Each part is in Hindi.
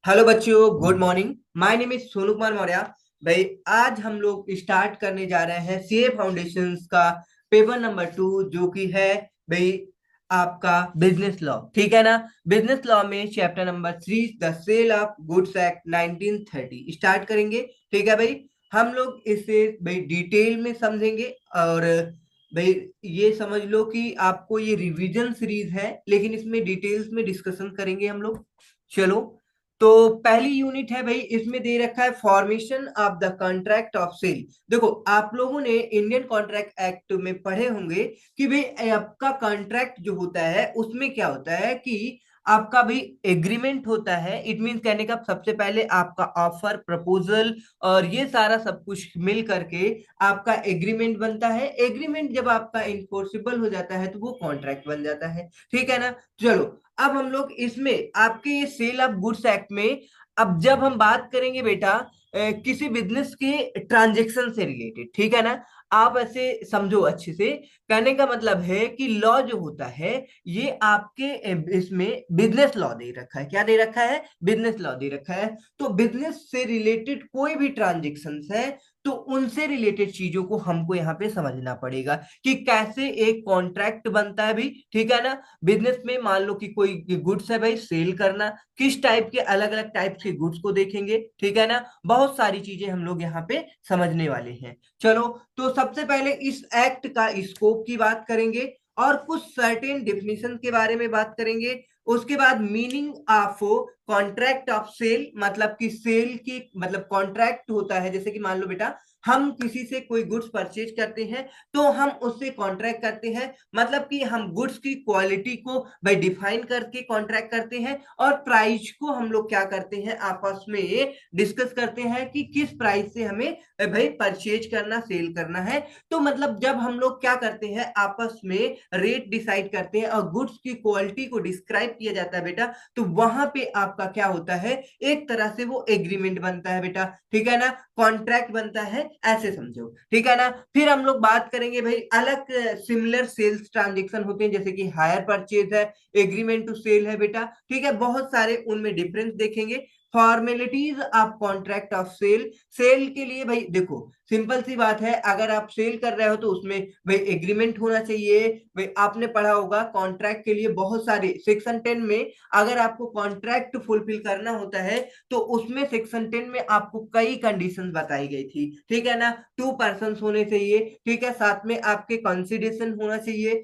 हेलो बच्चों, good morning. My name is Sonu Kumar Maurya. भाई, आज हम लोग स्टार्ट करने जा रहे हैं सीए फाउंडेशंस का पेपर नंबर 2, जो कि है भाई आपका बिजनेस लॉ। ठीक है ना। बिजनेस लॉ में chapter number 3, the sale of goods act 1930 start करेंगे। ठीक है भाई। हम लोग इसे भाई डिटेल में समझेंगे। और भाई, ये समझ लो कि आपको ये रिवीजन सीरीज है, लेकिन इसमें डिटेल्स में डिस्कशन करेंगे हम लोग। चलो, तो पहली यूनिट है भाई, इसमें दे रखा है formation of the contract of sale. देखो, आप लोगों ने इंडियन कॉन्ट्रैक्ट एक्ट में पढ़े होंगे कि भाई आपका कॉन्ट्रैक्ट जो होता है उसमें क्या होता है कि आपका भी एग्रीमेंट होता है। इट मीन कहने का सबसे पहले आपका ऑफर, प्रपोजल और ये सारा सब कुछ मिल करके आपका एग्रीमेंट बनता है। एग्रीमेंट जब आपका इन्फोर्सिबल हो जाता है तो वो कॉन्ट्रैक्ट बन जाता है। ठीक है ना। चलो, अब हम लोग इसमें आपके ये सेल ऑफ गुड्स एक्ट में, अब जब हम बात करेंगे बेटा किसी बिजनेस के ट्रांजेक्शन से रिलेटेड, ठीक है ना। आप ऐसे समझो अच्छे से। कहने का मतलब है कि लॉ जो होता है ये आपके इसमें बिजनेस लॉ दे रखा है। क्या दे रखा है? बिजनेस लॉ दे रखा है। तो बिजनेस से रिलेटेड कोई भी ट्रांजेक्शन है तो उनसे रिलेटेड चीजों को हमको यहाँ पे समझना पड़ेगा कि कैसे एक कॉन्ट्रैक्ट बनता है भी। ठीक है ना। बिजनेस में मान लो कि कोई गुड्स है भाई, सेल करना, किस टाइप के अलग अलग टाइप के गुड्स को देखेंगे। ठीक है ना। बहुत सारी चीजें हम लोग यहाँ पे समझने वाले हैं। चलो, तो सबसे पहले इस एक्ट का स्कोप की बात करेंगे और कुछ सर्टेन डिफिनीशन के बारे में बात करेंगे। उसके बाद meaning of contract of sale, मतलब कि सेल की मतलब कॉन्ट्रैक्ट होता है। जैसे कि मान लो बेटा, हम किसी से कोई गुड्स परचेज करते हैं तो हम उससे कॉन्ट्रैक्ट करते हैं। मतलब कि हम गुड्स की क्वालिटी को भाई डिफाइन करके कॉन्ट्रैक्ट करते हैं और प्राइस को हम लोग क्या करते हैं, आपस में डिस्कस करते हैं कि किस प्राइस से हमें भाई परचेज करना, सेल करना है। तो मतलब जब हम लोग क्या करते हैं, आपस में रेट डिसाइड करते हैं और गुड्स की क्वालिटी को डिस्क्राइब किया जाता है बेटा, तो वहां पे आपका क्या होता है, एक तरह से वो एग्रीमेंट बनता है बेटा। ठीक है ना। कॉन्ट्रैक्ट बनता है, ऐसे समझो। ठीक है ना। फिर हम लोग बात करेंगे भाई, अलग सिमिलर सेल्स ट्रांजेक्शन होते हैं, जैसे कि हायर परचेज है, एग्रीमेंट टू सेल है बेटा। ठीक है, बहुत सारे उनमें डिफरेंस देखेंगे। Formalities of contract of sale, sale के लिए भाई देखो, सिंपल सी बात है, अगर आप सेल कर रहे हो तो उसमें भाई एग्रीमेंट होना चाहिए। भाई आपने पढ़ा होगा कॉन्ट्रैक्ट के लिए बहुत सारे सेक्शन 10 में, अगर आपको कॉन्ट्रैक्ट फुलफिल करना होता है तो उसमें सेक्शन 10 में आपको कई कंडीशंस बताई गई थी। ठीक है ना। 2 पर्सन होने चाहिए। ठीक है, साथ में आपके कंसिडरेशन होना चाहिए।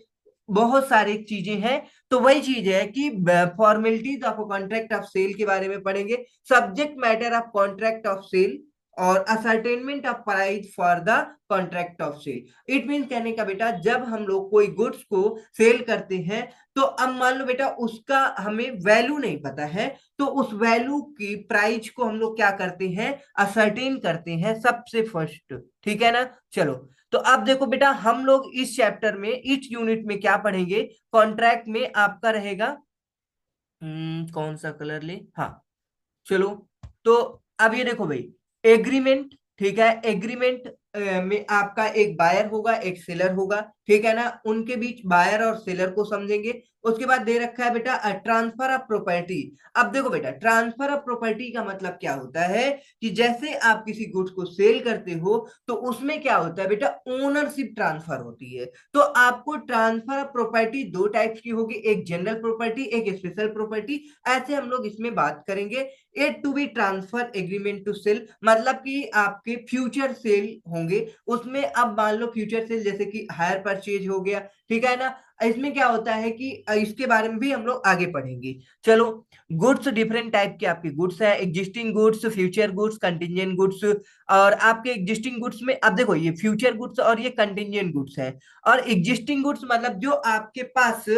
बहुत सारी चीजें हैं। तो वही चीज है कि formalities of contract of sale के बारे में पढ़ेंगे। Subject matter of contract of sale और ascertainment of price for the contract of sale. It mean कहने का बेटा, जब हम लोग कोई गुड्स को सेल करते हैं तो अब मान लो बेटा उसका हमें वैल्यू नहीं पता है, तो उस वैल्यू की प्राइस को हम लोग क्या करते हैं, असर्टेन करते हैं सबसे फर्स्ट। ठीक है ना। चलो, तो अब देखो बेटा, हम लोग इस चैप्टर में इस यूनिट में क्या पढ़ेंगे, कॉन्ट्रैक्ट में आपका रहेगा कौन सा कलर ले, हाँ। चलो, तो अब ये देखो भाई, एग्रीमेंट। ठीक है, एग्रीमेंट में आपका एक बायर होगा, एक सेलर होगा। ठीक है ना। उनके बीच बायर और सेलर को समझेंगे। उसके बाद दे रखा है बेटा ट्रांसफर ऑफ प्रॉपर्टी। अब देखो बेटा, ट्रांसफर ऑफ प्रॉपर्टी का मतलब क्या होता है कि जैसे आप किसी गुड्स को सेल करते हो तो उसमें क्या होता है बेटा, ओनरशिप ट्रांसफर होती है। तो आपको ट्रांसफर ऑफ प्रॉपर्टी दो टाइप्स की होगी, एक जनरल प्रॉपर्टी, एक स्पेशल प्रॉपर्टी। ऐसे हम लोग इसमें बात करेंगे। A to B transfer agreement to sell, मतलब कि आपके फ्यूचर सेल होंगे उसमें। अब मान लो फ्यूचर सेल जैसे कि हायर परचेज हो गया। ठीक है ना। इसमें क्या होता है कि इसके बारे में भी हम लोग आगे पढ़ेंगे। चलो, गुड्स डिफरेंट टाइप के आपके गुड्स है, existing goods, future goods, contingent goods. और आपके एग्जिस्टिंग गुड्स में अब देखो, ये फ्यूचर गुड्स और ये कंटिजेंट गुड्स है। और एग्जिस्टिंग गुड्स मतलब जो आपके पास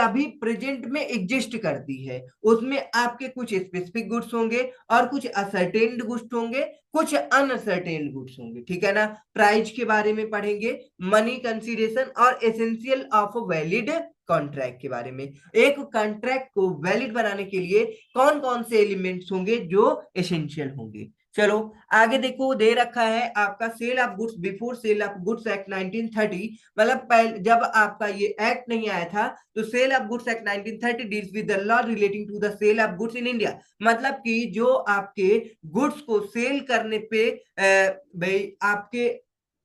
अभी प्रेजेंट में एग्जिस्ट करती है, उसमें आपके कुछ स्पेसिफिक गुड्स होंगे और कुछ असर्टेन्ड गुड्स होंगे, कुछ अनसर्टेन्ड गुड्स होंगे। ठीक है ना। प्राइस के बारे में पढ़ेंगे, मनी कंसीडरेशन और एसेंशियल ऑफ वैलिड कॉन्ट्रैक्ट के बारे में। एक कॉन्ट्रैक्ट को वैलिड बनाने के लिए कौन कौन से एलिमेंट्स होंगे जो एसेंशियल होंगे। चलो आगे देखो, दे रखा है आपका sale of goods before sale of goods act 1930। मतलब पहले जब आपका ये एक्ट नहीं आया था तो sale of goods act 1930 deals with the law relating to the sale of goods in India. मतलब कि जो आपके गुड्स को सेल करने पे भाई आपके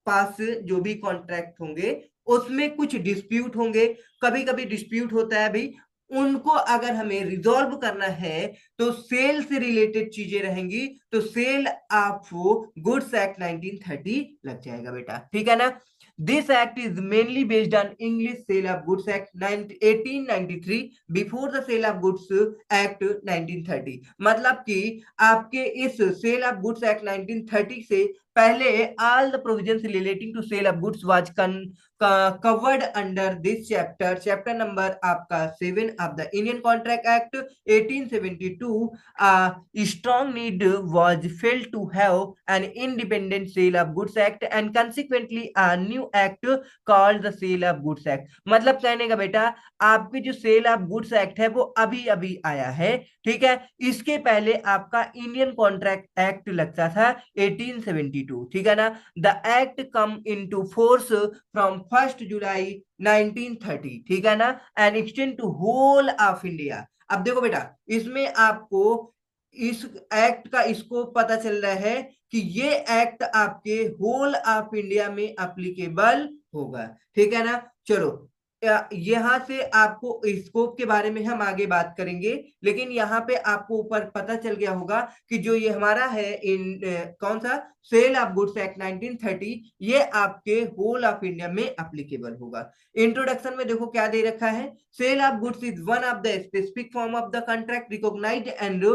पास जो भी कॉन्ट्रैक्ट होंगे उसमें कुछ डिस्प्यूट होंगे, कभी कभी डिस्प्यूट होता है भाई, उनको अगर हमें रिजॉल्व करना है तो सेल से रिलेटेड चीजें रहेंगी, तो सेल ऑफ गुड्स एक्ट 1930 लग जाएगा बेटा, ठीक है ना। This act is mainly based on English sale of goods act 1893 before the sale of goods act 1930। मतलब कि आपके इस सेल ऑफ गुड्स एक्ट 1930 से पहले all the provisions relating to sale of goods was covered under this chapter, chapter number आपका 7 of the Indian Contract Act 1872। A strong need was felt to have an independent sale of goods act and consequently a new act called the sale of goods act। मतलब कहने का बेटा आपकी जो सेल ऑफ गुड्स एक्ट है वो अभी अभी आया है, ठीक है। इसके पहले आपका इंडियन कॉन्ट्रैक्ट एक्ट लगता था 1872, ठीक है ना। The act come into force from 1 July 1930, ठीक है ना, and extend to whole of India. अब देखो बेटा, इसमें आपको इस एक्ट का स्कोप पता चल रहा है कि ये एक्ट आपके होल ऑफ इंडिया में एप्लीकेबल होगा, ठीक है ना। चलो यहाँ से आपको स्कोप के बारे में हम आगे बात करेंगे, लेकिन यहाँ पे आपको ऊपर पता चल गया होगा कि जो ये हमारा है इन कौन सा सेल ऑफ गुड्स एक्ट 1930, ये आपके होल ऑफ इंडिया में एप्लीकेबल होगा। इंट्रोडक्शन में देखो क्या दे रखा है, sale of goods is one of the specific form of the contract recognised and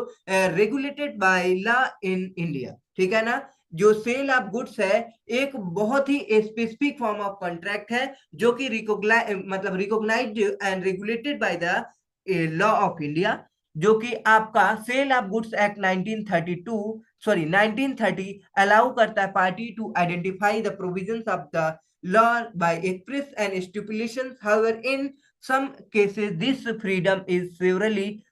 regulated by law in India, ठीक है ना। जो सेल ऑफ गुड्स है एक बहुत ही स्पेसिफिक फॉर्म ऑफ कॉन्ट्रैक्ट है जो कि recognised and regulated by the law of India, जो कि आपका sale of goods act 1930 allow करता है party to identify the provisions of the law by express and stipulations. However in some cases this freedom is severely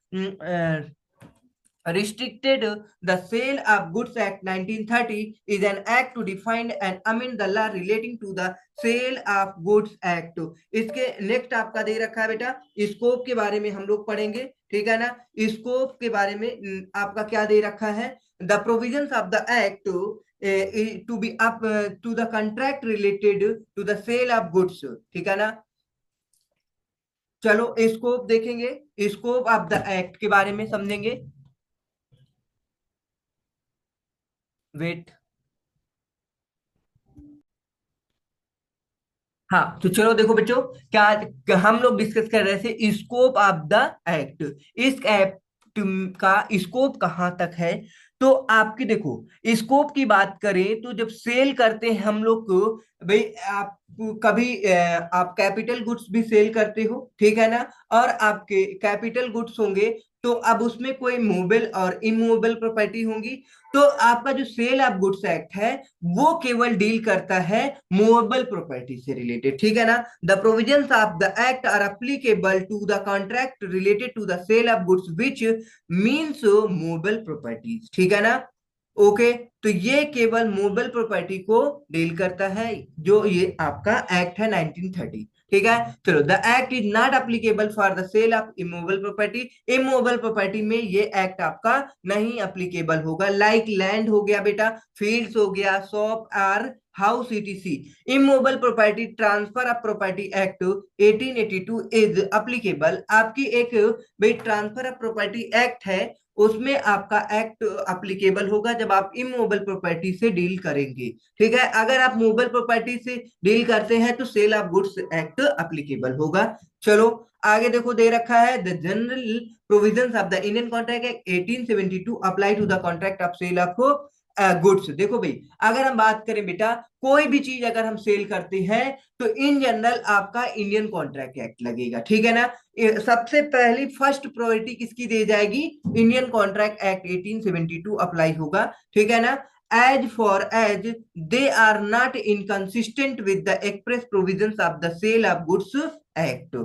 restricted। The Sale of Goods Act 1930 is an act to define and amend the law relating to the Sale of Goods Act। इसके नेक्स्ट आपका दे रखा है बेटा, स्कोप के बारे में हम लोग पढ़ेंगे, ठीक है ना। स्कोप के बारे में आपका क्या दे रखा है, the provisions of the act to be up to the contract related to the sale of goods, ठीक है ना। चलो स्कोप देखेंगे, स्कोप ऑफ द एक्ट के बारे में समझेंगे। वेट, हाँ तो चलो देखो बच्चों, क्या हम लोग डिस्कस कर रहे थे स्कोप ऑफ द एक्ट। इस एक्ट का स्कोप कहाँ तक है, तो आपकी देखो स्कोप की बात करें तो जब सेल करते हैं हम लोग को भाई, आप कभी आप कैपिटल गुड्स भी सेल करते हो, ठीक है ना। और आपके कैपिटल गुड्स होंगे तो अब उसमें कोई मूवेबल और इमूवेबल प्रॉपर्टी होंगी, तो आपका जो सेल ऑफ गुड्स एक्ट है वो केवल डील करता है मूवेबल प्रॉपर्टी से रिलेटेड, ठीक है ना। The provisions of the act are applicable to the contract related to the sale of goods which means movable properties, ठीक है ना। ओके, तो ये केवल मूवेबल प्रॉपर्टी को डील करता है, जो ये आपका एक्ट है 1930, ठीक है। चलो, the act is not applicable for the sale of immovable property. Immovable property में ये एक्ट आपका नहीं एप्लीकेबल होगा, लाइक लैंड हो गया बेटा, फील्ड्स हो गया, शॉप और house etc. Immovable property transfer of property act 1882 is applicable. आपकी एक भाई ट्रांसफर ऑफ प्रॉपर्टी एक्ट है, उसमें आपका एक्ट एप्लीकेबल होगा जब आप इमूवेबल प्रॉपर्टी से डील करेंगे, ठीक है। अगर आप मूवेबल प्रॉपर्टी से डील करते हैं तो sale of goods act applicable होगा। चलो आगे देखो, दे रखा है the general provisions of the Indian contract act 1872 apply to the contract of sale of goods. देखो भाई, अगर हम बात करें बेटा, कोई भी चीज अगर हम सेल करते हैं तो इन जनरल आपका इंडियन कॉन्ट्रैक्ट एक्ट लगेगा, ठीक है ना। सबसे पहली फर्स्ट प्रायोरिटी किसकी दी जाएगी, इंडियन कॉन्ट्रैक्ट एक्ट 1872 अप्लाई होगा, ठीक है ना। As far as they are not inconsistent with the express provisions of the sale of goods act.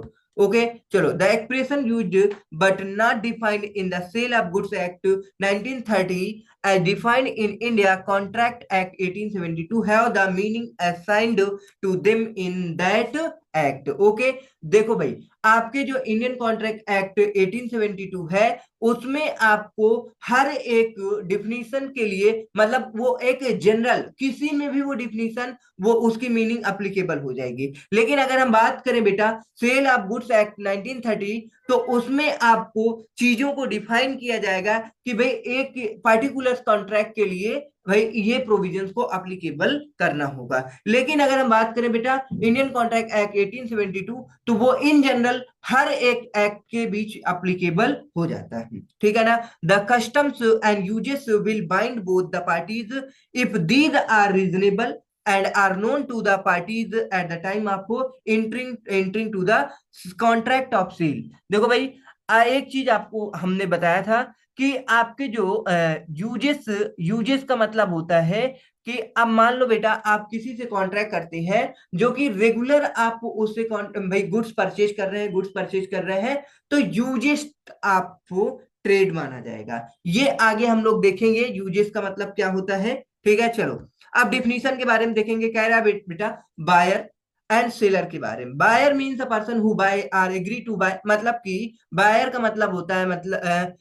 Okay चलो, the expression used but not defined in the sale of goods act 1930 as defined in India Contract Act 1872 have the meaning assigned to them in that act. Okay देखो भाई, आपके जो इंडियन कॉन्ट्रैक्ट एक्ट 1872 है उसमें आपको हर एक डिफिनीशन के लिए, मतलब वो एक जनरल किसी में भी वो डिफिनीशन, वो उसकी मीनिंग अप्लीकेबल हो जाएगी। लेकिन अगर हम बात करें बेटा सेल ऑफ गुड्स एक्ट 1930, तो उसमें आपको चीजों को डिफाइन किया जाएगा कि भाई एक पार्टिकुलर कॉन्ट्रैक्ट के लिए भाई ये प्रोविजंस को अप्लीकेबल करना होगा। लेकिन अगर हम बात करें बेटा इंडियन कॉन्ट्रैक्ट एक्ट 1872, तो वो इन जनरल हर एक एक्ट के बीच अप्लीकेबल हो जाता है, ठीक है ना। The customs and usages will bind both the parties if these are reasonable and are known to the parties at the time of entering to the contract of sale। देखो भाई, एक चीज आपको हमने बताया था कि आपके जो यूजेस यूजेस का मतलब होता है कि अब मान लो बेटा आप किसी से कॉन्ट्रैक्ट करते हैं जो कि रेगुलर आप उससे भाई गुड्स परचेज कर रहे हैं, गुड्स परचेज कर रहे हैं, तो यूजेस आपको ट्रेड माना जाएगा। ये आगे हम लोग देखेंगे यूजेस का मतलब क्या होता है, ठीक है। चलो अब डिफिनीशन के बारे में देखेंगे। कह रहा है बेटा बायर एंड सेलर के बारे में। Buyer means a person who buy or agree to buy, मतलब कि बायर का मतलब होता है मतलब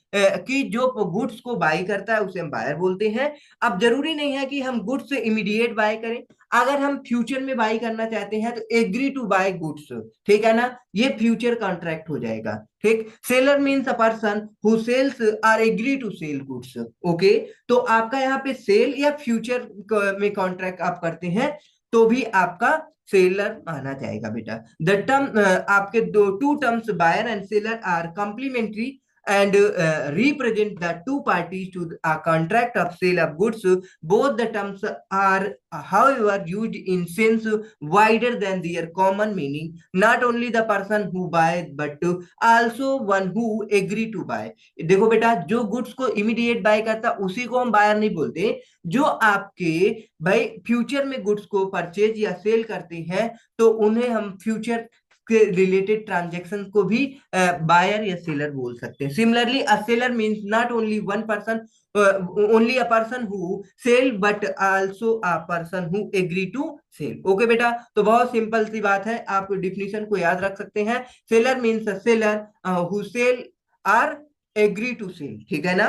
कि जो गुड्स को बाय करता है उसे हम बायर बोलते हैं। अब जरूरी नहीं है कि हम गुड्स से इमीडिएट बाय करें, अगर हम फ्यूचर में बाय करना चाहते हैं तो एग्री टू बाय गुड्स, ठीक है ना, ये फ्यूचर कॉन्ट्रैक्ट हो जाएगा, ठीक। Seller means a person who sells or agree to sell goods, okay. तो आपका यहाँ पे सेल या फ्यूचर में कॉन्ट्रैक्ट आप करते हैं तो भी आपका सेलर माना जाएगा बेटा। द टर्म आपके दो two terms buyer and seller are complementary and represent the two parties to a contract of sale of goods. Both the terms are, however, used in sense wider than their common meaning. Not only the person who buys, but also one who agree to buy. देखो बेटा, जो गुड्स को इमीडिएट बाय करता उसी को हम बायर नहीं बोलते, जो आपके भाई फ्यूचर में गुड्स को परचेज या सेल करते हैं तो उन्हें हम फ्यूचर के रिलेटेड ट्रांजेक्शन को भी बायर या सेलर बोल सकते हैं। Similarly a seller means not only one person, only a person who sell but also a person who agree to sell. Okay बेटा, तो बहुत सिंपल सी बात है, आप डिफिनीशन को याद रख सकते हैं। Seller means a seller who sell or agree to sell, ठीक है ना,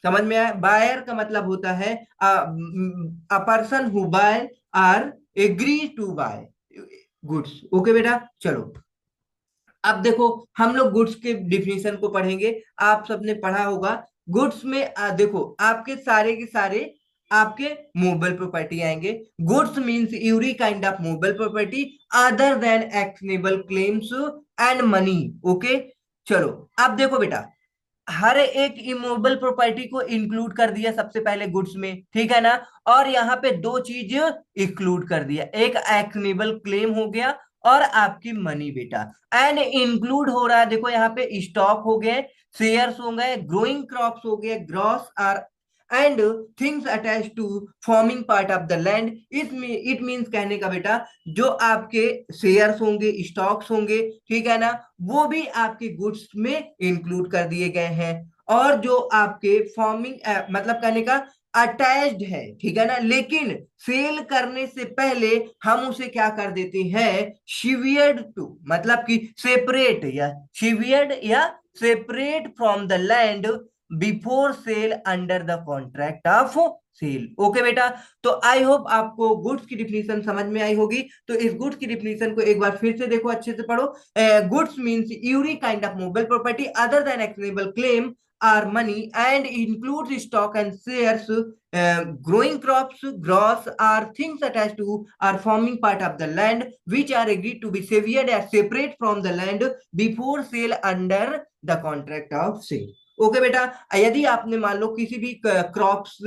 समझ में आया। बायर का मतलब होता है a person who buy or agree to buy goods. Okay बेटा, चलो अब देखो हम लोग गुड्स के डिफिनीशन को पढ़ेंगे। आप सबने पढ़ा होगा गुड्स में देखो आपके सारे के सारे आपके मूवेबल प्रॉपर्टी आएंगे। Goods means every kind of movable property other than actionable claims and money. Okay चलो अब देखो बेटा, हर एक इमूवेबल प्रॉपर्टी को इंक्लूड कर दिया सबसे पहले गुड्स में, ठीक है ना, और यहाँ पे दो चीज इंक्लूड कर दिया, एक एक्शनेबल क्लेम हो गया और आपकी मनी बेटा। एंड इंक्लूड हो रहा है देखो यहाँ पे स्टॉक हो गए, शेयर्स हो गए, ग्रोइंग क्रॉप्स हो गए, grass or and things attach to forming part of the land. It means कहने का बेटा जो आपके शेयर्स होंगे, स्टॉक्स होंगे, ठीक है ना, वो भी आपके गुड्स में इंक्लूड कर दिए गए हैं। और जो आपके फॉर्मिंग मतलब कहने का अटैच्ड है, ठीक है ना, लेकिन सेल करने से पहले हम उसे क्या कर देते हैं, शिवियर्ड टू, मतलब कि सेपरेट या शिवियर्ड या separate from the land before sale under the contract of sale. Okay बेटा, तो आई होप आपको गुड्स की डिफिनीशन समझ में आई होगी। तो इस गुड्स की डिफिनीशन को एक बार फिर से देखो, अच्छे से पढ़ो। Goods means every kind of movable property other than actionable claim are money and includes stock and shares, growing crops, gross are things attached to or forming part of the land which are agreed to be severed as separate from the land before sale under the contract of sale। Okay बेटा, यदि आपने मान लो किसी भी क्रॉप्स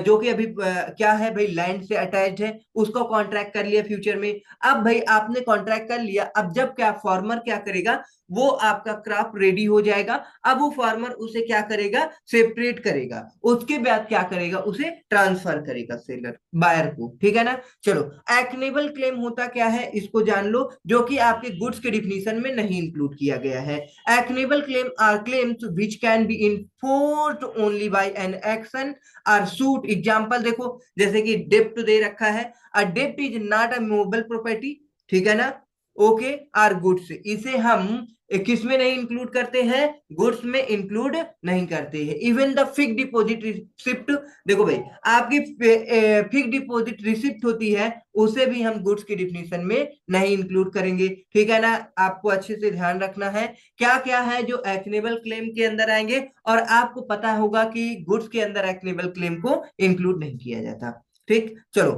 जो कि अभी क्या है भाई लैंड से अटैच्ड है उसको कॉन्ट्रैक्ट कर लिया फ्यूचर में, अब भाई आपने कॉन्ट्रैक्ट कर लिया, अब जब क्या फार्मर क्या करेगा, वो आपका क्रॉप रेडी हो जाएगा। अब वो फार्मर उसे क्या करेगा, सेपरेट करेगा, उसके बाद क्या करेगा, उसे ट्रांसफर करेगा सेलर बायर को, ठीक है ना। चलो, एक्नेबल क्लेम होता क्या है इसको जान लो, जो कि आपके गुड्स के डिफिनीशन में नहीं इंक्लूड किया गया है। एक्नेबल claim are claims which can be enforced only by an action are suit. Example देखो, जैसे कि डेप्ट दे रखा है, अ डेप्ट is not a movable property, ठीक है ना। ओके, आर गुड्स, इसे हम किस में नहीं इंक्लूड करते हैं, गुड्स में इंक्लूड नहीं करते हैं। Even the fix deposit receipt, देखो भाई, आपकी फिक्स डिपॉजिट रिसिप्ट होती है, उसे भी हम गुड्स की डिफिनीशन में नहीं इंक्लूड करेंगे, ठीक है ना। आपको अच्छे से ध्यान रखना है क्या क्या है जो एक्नेबल क्लेम के अंदर आएंगे, और आपको पता होगा कि गुड्स के अंदर एक्नेबल क्लेम को इंक्लूड नहीं किया जाता। ठीक, चलो,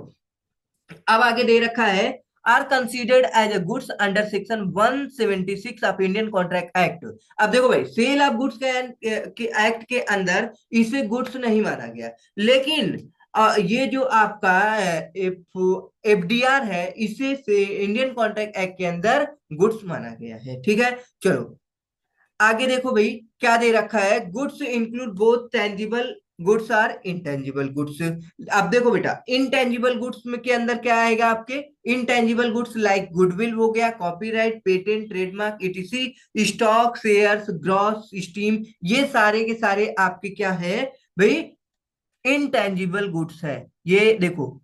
अब आगे दे रखा है, are considered as a goods under section 176 of Indian contract act. अब देखो भाई, सेल ऑफ गुड्स के एक्ट के अंदर इसे गुड्स नहीं माना गया, लेकिन ये जो आपका एफडीआर है, इसे से इंडियन कॉन्ट्रैक्ट एक्ट के अंदर गुड्स माना गया है, ठीक है। चलो, आगे देखो भाई, क्या दे रखा है, goods include both tangible goods or intangible goods. अब देखो बेटा, इनटेंजिबल गुड्स में के अंदर क्या आएगा आपके, इनटेंजिबल गुड्स लाइक गुडविल हो गया, copyright, patent, trademark, etc, stock, shares, gross steam, ये सारे के सारे आपके क्या है भाई, इनटेंजिबल गुड्स है। ये देखो,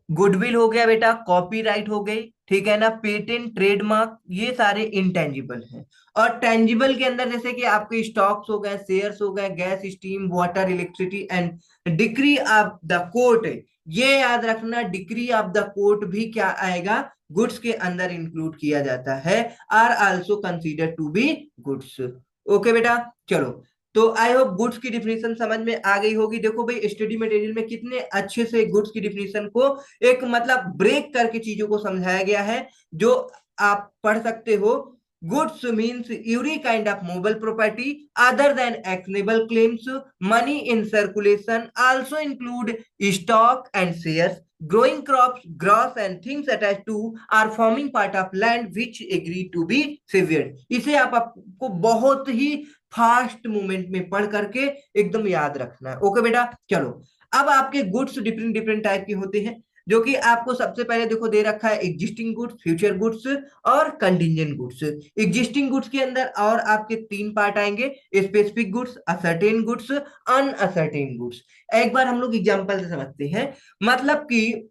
गुडविल हो गया बेटा, कॉपीराइट हो गई, ठीक है ना, पेटेंट, ट्रेडमार्क, ये सारे इंटेंजिबल हैं। और टेंजिबल के अंदर जैसे कि आपके स्टॉक्स हो गए, शेयर्स हो गए, gas, steam, water, electricity and decree of the court, ये याद रखना, डिक्री ऑफ द कोर्ट भी क्या आएगा, गुड्स के अंदर इंक्लूड किया जाता है, or also consider to be goods. Okay बेटा, चलो, तो आई होप गुड्स की डिफिनीशन समझ में आ गई होगी। देखो भाई, स्टडी मटेरियल में कितने अच्छे से गुड्स की डिफिनीशन को एक मतलब ब्रेक करके चीजों को समझाया गया है, जो आप पढ़ सकते हो। Goods means every kind of movable property other than actionable claims, money in circulation also include stock and shares, growing crops, grass and things attached to are forming part of land which agree to be severed। इसे आपको बहुत ही फास्ट मूवमेंट में पढ़ करके एकदम याद रखना है। ओके बेटा, चलो, अब आपके गुड्स डिफरेंट डिफरेंट टाइप के होते हैं, जो कि आपको सबसे पहले देखो दे रखा है एग्जिस्टिंग गुड्स, फ्यूचर गुड्स और कंटिजेंट गुड्स। एग्जिस्टिंग गुड्स के अंदर और आपके तीन पार्ट आएंगे, specific goods, ascertain goods, unascertain goods. एक बार हम लोग एग्जांपल से समझते हैं, मतलब कि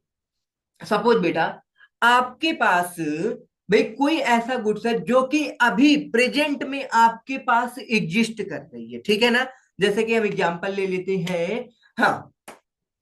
सपोज बेटा, आपके पास भाई कोई ऐसा गुड्स है जो कि अभी प्रेजेंट में आपके पास एग्जिस्ट कर रही है, ठीक है ना। जैसे कि हम एग्जांपल ले लेते हैं, हाँ,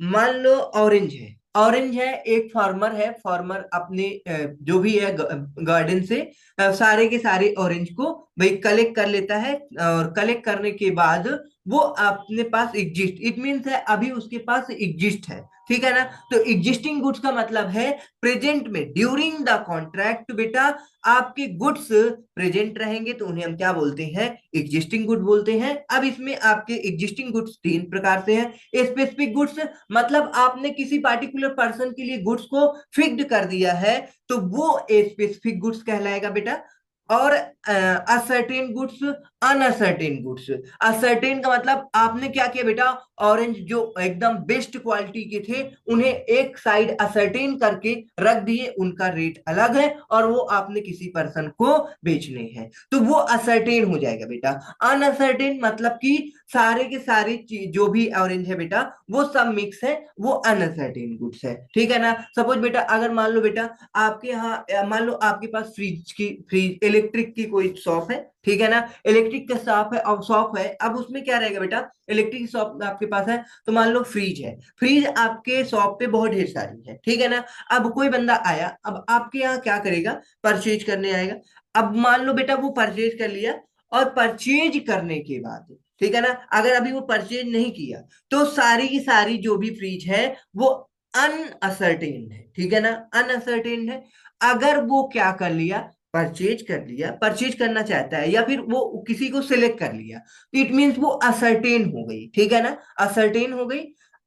मान लो ऑरेंज है, ऑरेंज है, एक फार्मर है, फार्मर अपने जो भी है गार्डन से सारे के सारे ऑरेंज को भाई कलेक्ट कर लेता है, और कलेक्ट करने के बाद वो अपने पास एग्जिस्ट, इट मीन्स है अभी उसके पास एग्जिस्ट है, ठीक है ना। तो एग्जिस्टिंग गुड्स का मतलब है प्रेजेंट में, ड्यूरिंग द कॉन्ट्रैक्ट बेटा आपके गुड्स प्रेजेंट रहेंगे तो उन्हें हम क्या बोलते हैं, एग्जिस्टिंग गुड बोलते हैं। अब इसमें आपके एग्जिस्टिंग गुड्स तीन प्रकार से हैं। स्पेसिफिक गुड्स मतलब आपने किसी पार्टिकुलर पर्सन के लिए गुड्स को फिक्स्ड कर दिया है, तो वो स्पेसिफिक गुड्स कहलाएगा बेटा। और ascertain goods, unascertain goods. Ascertain का मतलब आपने क्या किया बेटा, ऑरेंज जो एकदम बेस्ट क्वालिटी के थे उन्हें एक साइड असर्टेन करके रख दिए, उनका रेट अलग है और वो आपने किसी पर्सन को बेचने हैं, तो वो असर्टेन हो जाएगा बेटा। अनअसर्टेन मतलब कि सारे के सारे जो भी ऑरेंज है बेटा वो सब मिक्स है, वो अनअसर्टेन गुड्स है, ठीक है ना। सपोज बेटा, अगर मान लो बेटा आपके यहाँ मान लो आपके पास फ्रिज इलेक्ट्रिक की कोई शॉप है, ठीक है ना, इलेक्ट्रिक का शॉप है, और शॉप है, अब उसमें क्या रहेगा बेटा, इलेक्ट्रिक शॉप आपके पास है, तो मान लो फ्रिज है, फ्रिज आपके शॉप पे बहुत ढेर सारी है, ठीक है ना। अब कोई बंदा आया, अब आपके यहाँ क्या करेगा, परचेज करने आएगा। अब मान लो बेटा वो परचेज कर लिया, और परचेज करने के बाद, ठीक है ना, अगर अभी वो परचेज नहीं किया, तो सारी की सारी जो भी फ्रिज है वो अनअसर्टेन है, ठीक है ना, अनअसर्टेन है। अगर वो क्या कर लिया, परचेज कर लिया, परचेज करना चाहता है, या फिर वो किसी को सिलेक्ट कर लिया, तो इट मीन्स वो असर्टेन हो गई, ठीक है ना, असर्टेन हो गई।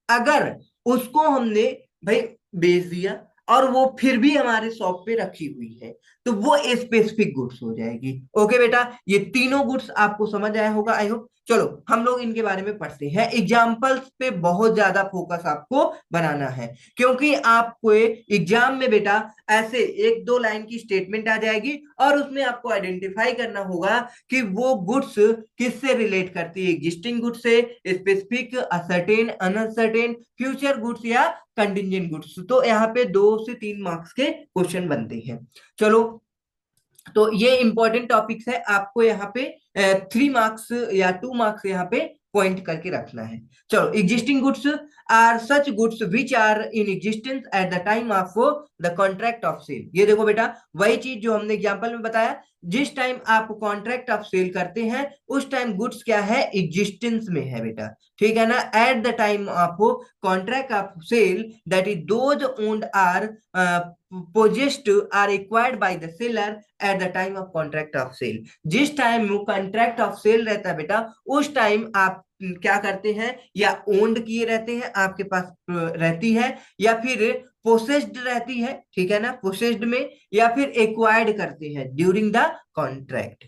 अगर उसको हमने भाई बेच दिया और वो फिर भी हमारे शॉप पे रखी हुई है, तो वो स्पेसिफिक गुड्स हो जाएगी। ओके बेटा, ये तीनों गुड्स आपको समझ आया होगा आई होप। चलो हम लोग इनके बारे में पढ़ते हैं। एग्जाम्पल्स पे बहुत ज्यादा फोकस आपको बनाना है, क्योंकि आपको एग्जाम में बेटा ऐसे एक दो लाइन की स्टेटमेंट आ जाएगी और उसमें आपको आइडेंटिफाई करना होगा कि वो गुड्स किससे रिलेट करती है, एग्जिस्टिंग गुड्स से, specific, ascertain, uncertain, future goods या कंटिंजेंट गुड्स। तो यहाँ पे 2 से 3 मार्क्स के क्वेश्चन बनते हैं। चलो, तो ये इंपॉर्टेंट टॉपिक्स है, आपको यहाँ पे 3 मार्क्स या 2 मार्क्स यहाँ पे पॉइंट करके रखना है। चलो, existing goods are such goods which are in existence at the time of the contract of sale. ये देखो बेटा, वही चीज जो हमने एग्जांपल में बताया, जिस टाइम आप कॉन्ट्रैक्ट ऑफ सेल करते हैं उस टाइम गुड्स क्या है, एग्जिस्टेंस में है बेटा, ठीक है ना। At the time of contract of sale that is those owned or possessed are acquired by the seller at the time of contract of sale। जिस टाइम कॉन्ट्रैक्ट ऑफ सेल रहता है बेटा, उस टाइम आप क्या करते हैं, या ओन्ड किए रहते हैं, आपके पास रहती है, या फिर पोसेस्ड रहती है, ठीक है ना, पोसेस्ड में, या फिर एक्वायर्ड करते हैं ड्यूरिंग द कॉन्ट्रैक्ट।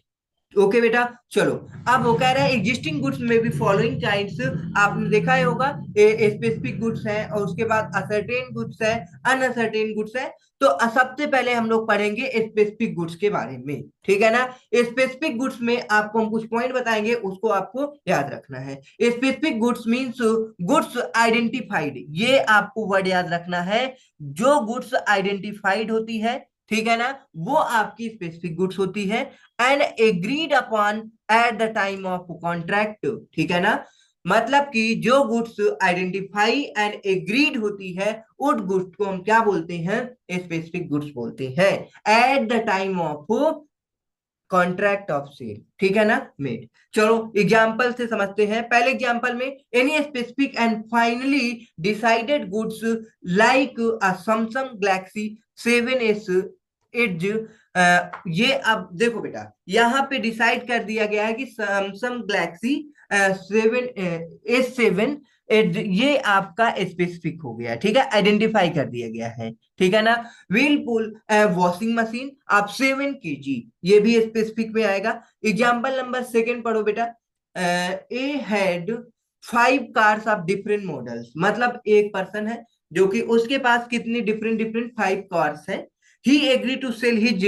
ओके बेटा, चलो अब वो कह रहे हैं एग्जिस्टिंग गुड्स में भी फॉलोइंग काइंड्स, आपने देखा ही होगा, स्पेसिफिक गुड्स है और उसके बाद असर्टेन गुड्स है, अनअसर्टेन गुड्स है। तो सबसे पहले हम लोग पढ़ेंगे स्पेसिफिक गुड्स के बारे में, ठीक है ना। स्पेसिफिक गुड्स में आपको हम कुछ पॉइंट बताएंगे, उसको आपको याद रखना है। Specific goods means goods identified, ये आपको वर्ड याद रखना है। जो गुड्स आइडेंटिफाइड होती है, ठीक है ना, वो आपकी स्पेसिफिक गुड्स होती है। And agreed upon eight the time of contract, ठीक है ना, मतलब कि जो गुड्स आइडेंटिफाई एंड एग्रीड होती है उस गुड्स को हम क्या बोलते हैं, स्पेसिफिक गुड्स बोलते हैं at the time of contract of sale, ठीक है ना, मेड। चलो एग्जांपल से समझते हैं। पहले एग्जांपल में, any specific and finally decided goods like a Samsung Galaxy 7S edge, ये अब देखो बेटा, यहाँ पे डिसाइड कर दिया गया है कि सैमसंग गैलेक्सी 7S7 ये आपका स्पेसिफिक हो गया, ठीक है, आइडेंटिफाई कर दिया गया है, ठीक है ना। व्हीलपूल वॉशिंग मशीन आप 7 kg, ये भी स्पेसिफिक में आएगा। एग्जाम्पल नंबर 2 पढ़ो बेटा। A had 5 cars of different models, मतलब एक पर्सन है जो कि उसके पास कितनी डिफरेंट डिफरेंट 5 कार्स है। He agree to sell his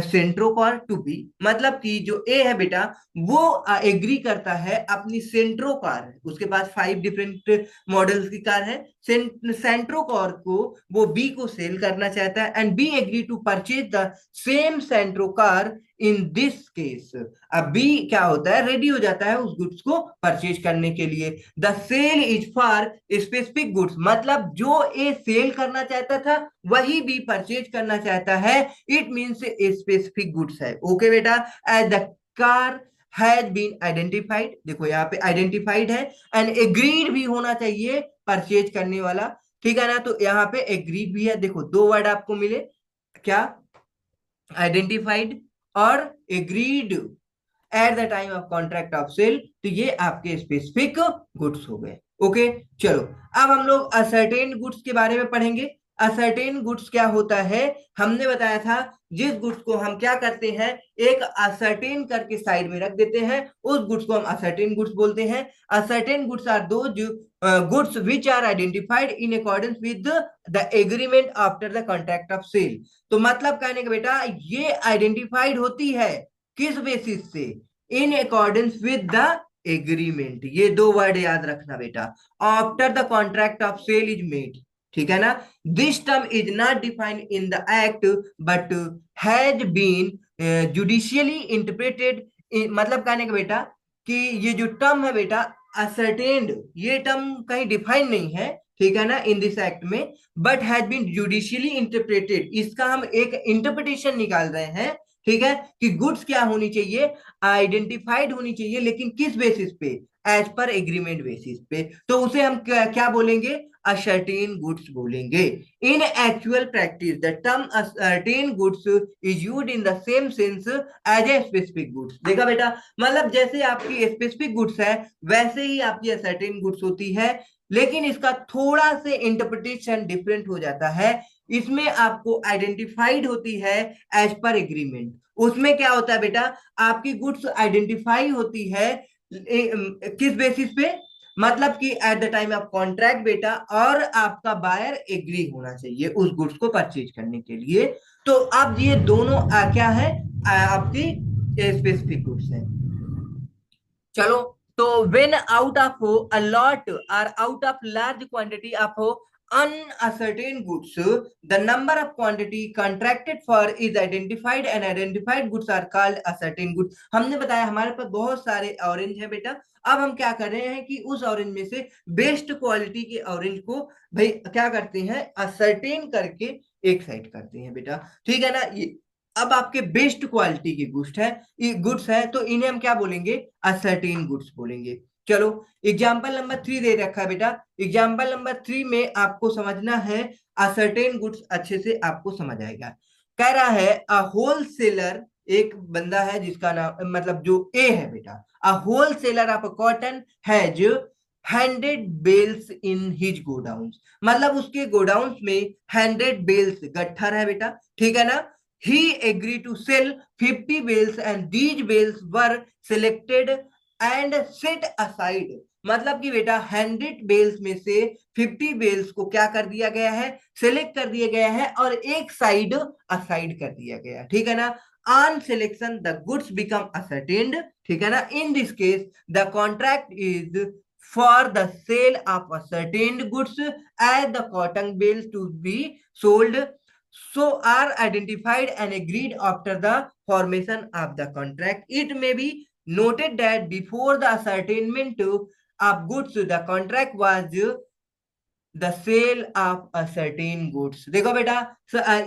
Santro car to B, मतलब कि जो ए है बेटा, वो एग्री करता है अपनी सेंट्रो कार, उसके पास 5 डिफरेंट मॉडल्स की कार है, सेंट्रो कार को वो बी को सेल करना चाहता है। And B agree to purchase the same Santro car in this case. अब बी क्या होता है, रेडी हो जाता है उस गुड्स को परचेज करने के लिए। The sale is for specific goods, मतलब जो ए सेल करना चाहता था वही बी परचेज करना चाहता है, इट मीन्स स्पेसिफिक गुड्स है। ओके बेटा, as the car has been identified, देखो यहाँ पे आइडेंटिफाइड है, एंड एग्रीड भी होना चाहिए परचेज करने वाला, ठीक है ना। तो यहाँ पे एग्रीड भी है, देखो 2 वर्ड आपको मिले, क्या, आइडेंटिफाइड और agreed at the time of contract of sale, तो ये आपके स्पेसिफिक गुड्स हो गए। ओके, चलो अब हम लोग असर्टेन गुड्स के बारे में पढ़ेंगे। असर्टेन गुड्स क्या होता है, हमने बताया था, जिस गुड्स को हम क्या करते हैं, एक असर्टेन करके साइड में रख देते हैं, उस गुड्स को हम असर्टेन गुड्स बोलते हैं। Ascertain goods are those goods which are identified in accordance with the agreement after the contract of sale. तो मतलब कहने का बेटा, ये आइडेंटिफाइड होती है किस बेसिस से, in accordance with the agreement, ये 2 वर्ड याद रखना बेटा, after the contract of sale is made, ठीक है ना। This term is not defined in the act but has been judicially interpreted, मतलब कहने का बेटा कि ये जो टर्म है बेटा असर्टेन्ड, ये टर्म कहीं डिफाइन नहीं है, ठीक है ना, इन दिस एक्ट में, but has been judicially interpreted, इसका हम एक इंटरप्रिटेशन निकाल रहे हैं, ठीक है, कि गुड्स क्या होनी चाहिए, आइडेंटिफाइड होनी चाहिए, लेकिन किस बेसिस पे, एज पर एग्रीमेंट बेसिस पे। तो उसे हम क्या बोलेंगे, असर्टेन गुड्स बोलेंगे। In actual practice the term ascertain goods is used in the same sense as a specific goods. देखा बेटा, मतलब जैसे आपकी स्पेसिफिक गुड्स है वैसे ही आपकी असर्टेन गुड्स होती है, लेकिन इसका थोड़ा से इंटरप्रिटेशन डिफरेंट हो जाता है। इसमें आपको आइडेंटिफाइड होती है एज पर एग्रीमेंट। उसमें क्या होता है बेटा, आपकी गुड्स आइडेंटिफाई होती है किस बेसिस पे, मतलब कि eight the time of contract बेटा, और आपका बायर एग्री होना चाहिए उस गुड्स को परचेज करने के लिए। तो अब ये दोनों क्या है, आपकी स्पेसिफिक गुड्स है। चलो, तो when out of a lot or out of large quantity of uncertain goods, the number of quantity contracted for is identified and identified goods are called certain goods। हमने बताया हमारे पास बहुत सारे ऑरेंज है बेटा। अब हम क्या कर रहे हैं कि उस ऑरेंज में से बेस्ट क्वालिटी के ऑरेंज को भाई क्या करते हैं, असर्टेन करके एक साइड करते हैं बेटा। ठीक है ना, ये अब आपके बेस्ट क्वालिटी के गुड्स है तो इन्हें हम क्या बोलेंगे, असर्टेन गुड्स बोलेंगे। चलो, एग्जाम्पल नंबर 3 दे रखा है बेटा। एग्जाम्पल नंबर 3 में आपको समझना है असर्टेन गुड्स, अच्छे से आपको समझ आएगा। कह रहा है अ होलसेलर, एक बंदा है जिसका नाम मतलब जो ए है बेटा, a wholesaler of cotton has 100 bales in his godown. मतलब उसके गोडाउन में 100 बेल्स गट्ठर है बेटा। ठीक है ना, he agreed to sell 50 bales and these bales were selected and set aside। मतलब कि बेटा 100 बेल्स में से 50 बेल्स को क्या कर दिया गया है, सेलेक्ट कर दिया गया है और एक साइड असाइड कर दिया गया। ठीक है ना, on selection the goods become ascertained. ठीक है ना, in this case the contract is for the sale of ascertained goods as the cotton bales to be sold so are identified and agreed after the formation of the contract। It may be noted that before the ascertainment of goods the contract was the sale of ascertain goods. देखो बेटा,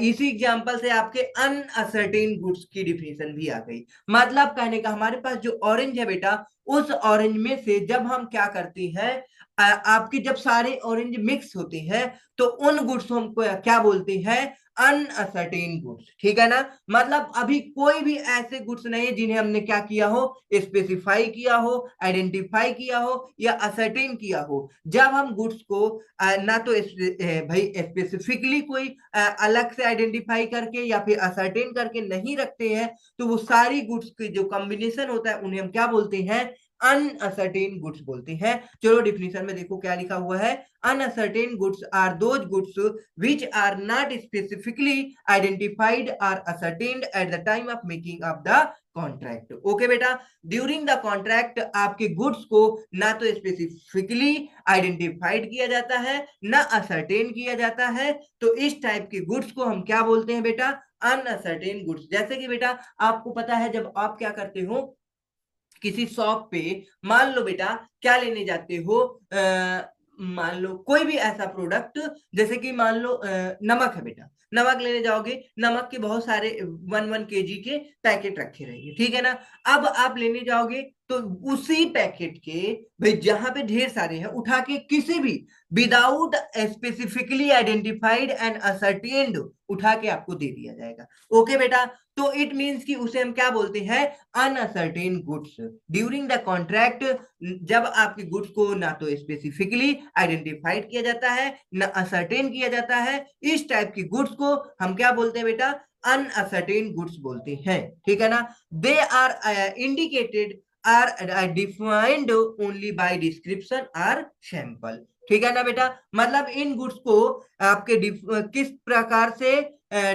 इसी एग्जांपल से आपके अनअसर्टेन गुड्स की डिफिनेशन भी आ गई। मतलब कहने का हमारे पास जो ऑरेंज है बेटा, उस ऑरेंज में से जब हम क्या करते हैं, आपके जब सारे ऑरेंज मिक्स होते हैं तो उन गुड्स को हम क्या बोलते हैं, अनअसर्टेन गुड्स। ठीक है ना, मतलब अभी कोई भी ऐसे गुड्स नहीं है जिन्हें हमने क्या किया हो, स्पेसिफाई किया हो, आइडेंटिफाई किया हो या असर्टेन किया हो। जब हम गुड्स को ना तो भाई स्पेसिफिकली कोई अलग से आइडेंटिफाई करके या फिर असर्टेन करके नहीं रखते हैं, तो वो सारी गुड्स के जो कॉम्बिनेशन होता है उन्हें हम क्या बोलते हैं, अनअसर्टेन गुड्स बोलते हैं। चलो डिफिनेशन में देखो क्या लिखा हुआ है, unascertain goods are those goods which are not specifically identified or ascertained at the time of making of the contract. Okay बेटा, ड्यूरिंग द कॉन्ट्रैक्ट आपके गुड्स को ना तो स्पेसिफिकली आइडेंटिफाइड किया जाता है ना असर्टेन किया जाता है, तो इस टाइप के गुड्स को हम क्या बोलते हैं बेटा, अनअसर्टेन गुड्स। जैसे कि बेटा आपको पता है जब आप क्या करते हो किसी शॉप पे, मान लो बेटा क्या लेने जाते हो, मान लो कोई भी ऐसा प्रोडक्ट, जैसे कि मान लो नमक है बेटा, नमक लेने जाओगे, नमक के बहुत सारे 1 1 kg के पैकेट रखे रहेंगे। ठीक है ना, अब आप लेने जाओगे तो उसी पैकेट के भाई जहां पे ढेर सारे हैं उठा के किसी भी without specifically identified and ascertained उठा के आपको दे दिया जाएगा। ओके बेटा, तो इट मींस कि उसे हम क्या बोलते हैं, uncertain goods. During the contract जब आपके गुड्स को ना तो स्पेसिफिकली आइडेंटिफाइड किया जाता है ना असर्टेन किया जाता है, इस टाइप की गुड्स को हम क्या बोलते हैं बेटा, अनअसर्टेन गुड्स बोलते हैं। ठीक है ना, they are indicated or defined only by description or sample. ठीक है ना बेटा, मतलब इन गुड्स को आपके किस प्रकार से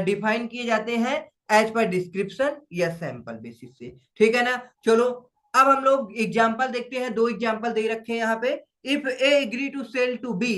डिफाइन किए जाते हैं, एज पर डिस्क्रिप्शन या सैंपल बेसिस से। ठीक है ना, चलो अब हम लोग एग्जाम्पल देखते हैं। 2 एग्जाम्पल दे रखे हैं यहाँ पे। If A agree to sell to be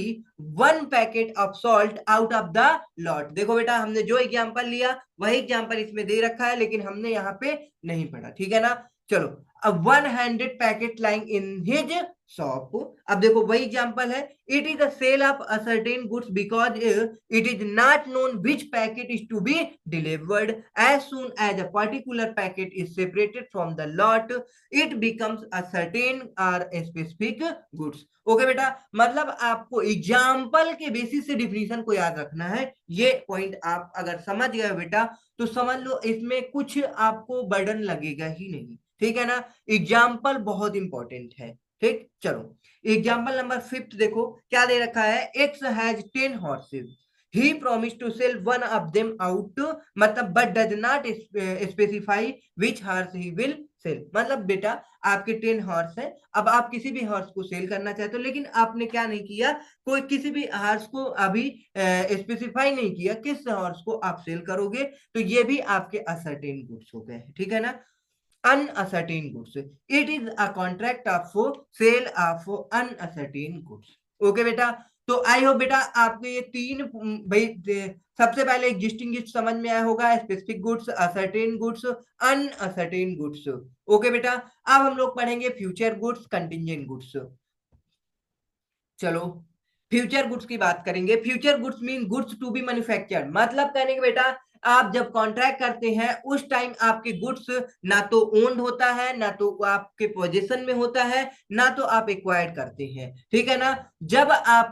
1 packet of salt out of the lot. देखो बेटा हमने जो एग्जाम्पल लिया वही एग्जाम्पल इसमें दे रखा है, लेकिन हमने यहाँ पे नहीं पढ़ा। ठीक है ना, चलो अब 100 packet lying in his shop. अब देखो वही एग्जांपल है, it is the sale of ascertain goods because it is not known which packet is to be delivered as soon as a particular packet is separated from the lot it becomes ascertain और स्पेसिफिक गुड्स। ओके बेटा, मतलब आपको एग्जाम्पल के बेसिस से डिफिनीशन को याद रखना है। ये पॉइंट आप अगर समझ गए बेटा तो समझ लो इसमें कुछ आपको बर्डन लगेगा ही नहीं। ठीक है ना, एग्जाम्पल बहुत इंपॉर्टेंट है। ठीक, चलो एग्जाम्पल नंबर 5 देखो क्या दे रखा है, X has 10 horses. He promise to sell one of them out, मतलब but does not specify which horse he will sell. मतलब बेटा आपके 10 हॉर्स है, अब आप किसी भी हॉर्स को सेल करना चाहते हो, लेकिन आपने क्या नहीं किया, कोई किसी भी हॉर्स को अभी स्पेसिफाई नहीं किया किस हॉर्स को आप सेल करोगे, तो ये भी आपके असर्टेन गुड्स हो गए, ठीक है ना। Unascertain goods, it is a contract of sale of unascertain goods. Okay बेटा, तो आई होप बेटा आपको ये तीन भाई सबसे पहले एग्जिस्टिंग गुड्स समझ में आया होगा, specific goods, ascertain goods, unascertain goods. Okay बेटा, अब हम लोग पढ़ेंगे फ्यूचर गुड्स, कंटिंजेंट गुड्स। चलो फ्यूचर गुड्स की बात करेंगे। Future goods mean goods to be manufactured, मतलब कहने के बेटा आप जब कॉन्ट्रैक्ट करते हैं उस टाइम आपके गुड्स ना तो ओन्ड होता है, ना तो आपके पोजीशन में होता है, ना तो आप एक्वायर्ड करते हैं, ठीक है ना। जब आप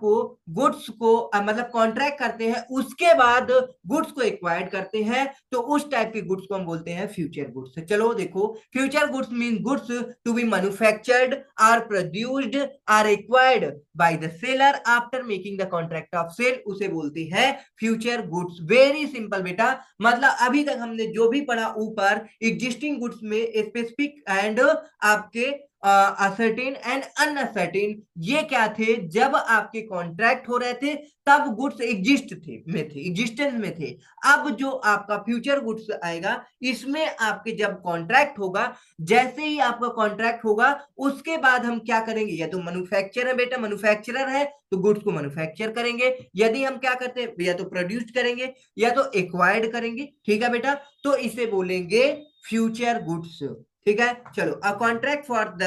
गुड्स को मतलब कॉन्ट्रैक्ट करते हैं उसके बाद गुड्स को एक्वायर्ड करते हैं, तो उस टाइप के गुड्स को हम बोलते हैं फ्यूचर गुड्स। चलो देखो, future goods mean goods to be manufactured or produced or acquired by the seller after making the contract of sale, उसे बोलते हैं फ्यूचर गुड्स। वेरी सिंपल बेटा, मतलब अभी तक हमने जो भी पढ़ा ऊपर एग्जिस्टिंग गुड्स में स्पेसिफिक एंड आपके असर्टेन एंड अनअसर्टेन, ये क्या थे, जब आपके कॉन्ट्रैक्ट हो रहे थे तब गुड्स एग्जिस्ट थे में थे, एग्जिस्टेंस में थे। अब जो आपका फ्यूचर गुड्स आएगा इसमें आपके जब कॉन्ट्रैक्ट होगा, जैसे ही आपका कॉन्ट्रैक्ट होगा उसके बाद हम क्या करेंगे, या तो मैन्युफैक्चर है बेटा, मैन्युफैक्चरर है तो गुड्स को मैन्युफैक्चर करेंगे, यदि हम क्या करते हैं या तो प्रोड्यूस करेंगे या तो एक्वायर्ड करेंगे, ठीक है बेटा, तो इसे बोलेंगे फ्यूचर गुड्स, ठीक है। चलो, a contract for the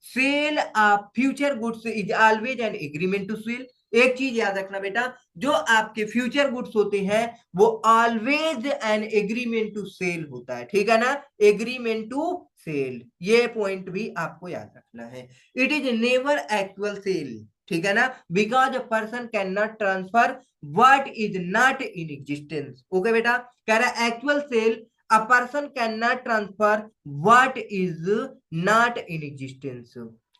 sale of future goods is always an agreement to sell. एक चीज याद रखना बेटा, जो आपके फ्यूचर गुड्स होते हैं वो always an agreement to sell होता है, ठीक है ना, एग्रीमेंट टू सेल, ये पॉइंट भी आपको याद रखना है। It is never actual sale, ठीक है ना, because a person can not transfer what is not in existence. Okay बेटा, कह रहा है actual sale a person cannot transfer what is not in existence।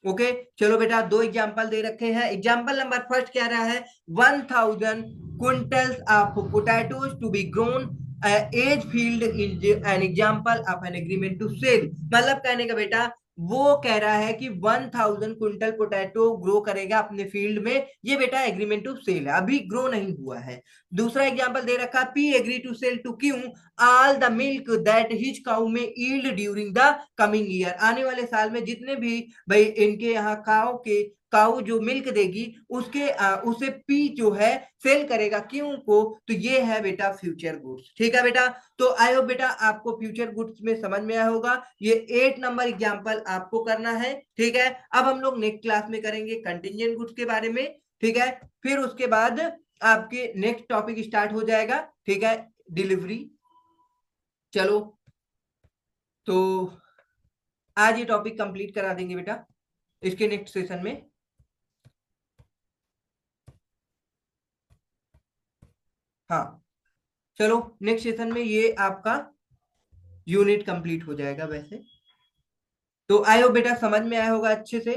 Okay चलो बेटा, दो एग्जांपल दे रखे हैं। एग्जांपल नंबर फर्स्ट क्या रहा है, 1000 quintals of potatoes to be grown as field is an example of an agreement to sell. मतलब कहने का बेटा वो कह रहा है कि 1000 क्विंटल पोटैटो ग्रो करेगा अपने फील्ड में, ये बेटा एग्रीमेंट टू सेल है, अभी ग्रो नहीं हुआ है। दूसरा एग्जांपल दे रखा, P agree to sell to Q all the milk that his cow may yield during the coming year. आने वाले साल में जितने भी भाई इनके यहाँ काऊ जो मिल्क देगी उसके उसे पी जो है सेल करेगा क्यों को, तो ये है बेटा फ्यूचर गुड्स, ठीक है बेटा। तो आई होप बेटा आपको फ्यूचर गुड्स में समझ में आया होगा। ये 8 नंबर एग्जांपल आपको करना है, ठीक है। अब हम लोग नेक्स्ट क्लास में करेंगे कंटिंजेंट गुड्स के बारे में, ठीक है। फिर उसके बाद आपके नेक्स्ट टॉपिक स्टार्ट हो जाएगा, ठीक है, डिलीवरी। चलो, तो आज ये टॉपिक कंप्लीट करा देंगे बेटा, इसके नेक्स्ट सेशन में। हाँ चलो, नेक्स्ट सेशन में ये आपका यूनिट कंप्लीट हो जाएगा वैसे। तो आई होप बेटा समझ में आया होगा अच्छे से।